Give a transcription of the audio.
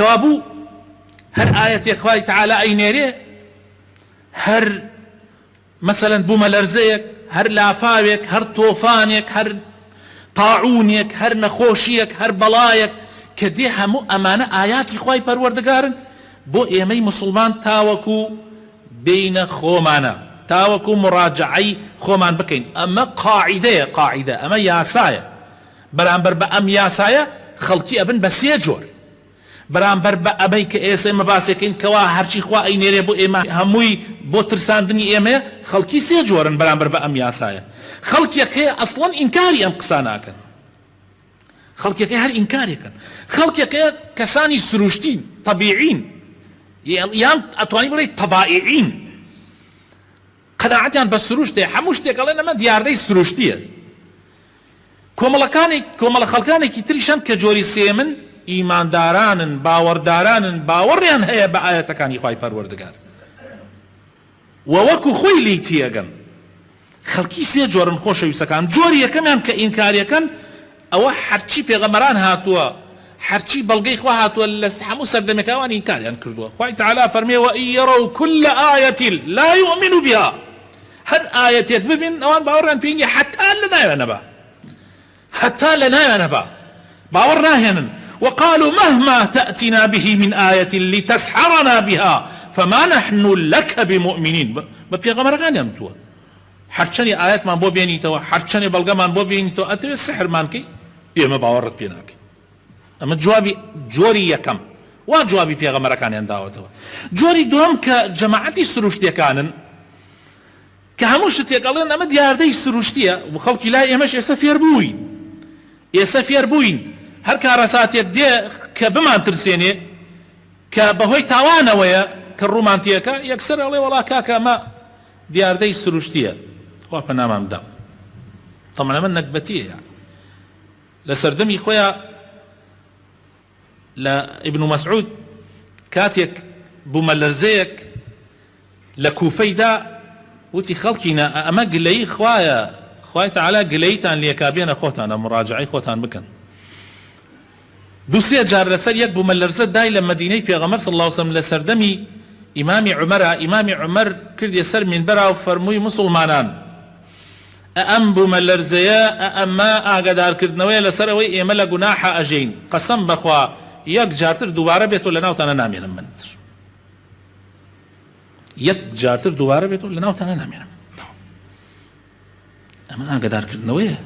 كوابو هر آية يخوي تعالى أي نيري هر مثلا بوملرزيك هر لافاويك هر طوفانيك هر طاعونيك هر نخوشيك هر بلايك كدي همو أمانة آياتي خواي پروردگارن بو إيمي مسلمان تاوكو بين خومانا تاوكو مراجعي خومان بكين أما قاعدة أما ياسايا برامبر بأم ياسايا خلقي أبن بسيه جور برامبر بأمي كإيسا مباسكين كوا هرشي خوا أي نيري بو إيما هموي بو ترساندني إيما خلقي سيه جورن برامبر بأم ياسايا خلقيك هي أصلا إنكاري أم قساناكن خلقيك هي هر إنكاري كن خلقيك هي كساني سروشتين طبيعين يعني أتواني بلي طبائعين قناعتان بسروشتي حموشتي قالنا ما ديار دي سروشتيه كومل خلقاني كي تريشان كجوري سيمن إيمان داران باوريان هيا بآياتكان يخواي پروردگار ووكو خوي ليتيغن خلقي سي جورن خوش يسكان جوري يكمان كإنكاريكن او حرچي پیغمبران هاتوا حرچي بلغي خوا هاتوا لسحمو سردمكوان إنكاريان كردوا خوي تعالى فرمي وإن يروا كل آية لا يؤمنوا بها هر آية يكببن اوان باوريان بيني حتى لنا ينبا باورنا هنا وقالوا مهما تأتنا به من آية لتسحرنا بها فما نحن لك بمؤمنين ببيغمبر كان يمتوا حرچني آيات من بو بينيتوا حرچني بلغا من بو بينيتوا أتوي السحر مانكي ما باورت بيناك أما جوابي جوري يكم وجوابي بيغمبر كان ينداوتوا جوري دوم كجماعتي سروشتي كانن كهموشتي قالن أما دياردي سروشتيا وخلقي لا يمش يسفير بوين هر كارساتيك دي كبمان ترسيني كبهوي تاوانا ويا كالرومانتيكا يكسر علي والله كاكا ما دياردي سروشتيا خوا بنامام دام طبعا من نكبتيه يعني لسردمي خويا لابن مسعود كاتيك بوملرزيك لكوفي دا وتي خلقينا اما قلي خوايا خوای تعالی گلیتان لیکابین خوتان مراجعی خوتان بکن دوسیه جار لسر یک بوملرزه دای لمدینه پیغمبر صلی الله علیه وسلم لسردمی امام عمر کرد یسر من برا و فرموی مسلمانان ام بوملرزه اما آگدار کردنوی لسر وی ایمل گناح اجین قسم بخوا یک جارتر دوباره بیتو لناوتان نامینم منتر یک جارتر دوباره بیتو لناوتان نامینم أما أنا قدر كنويه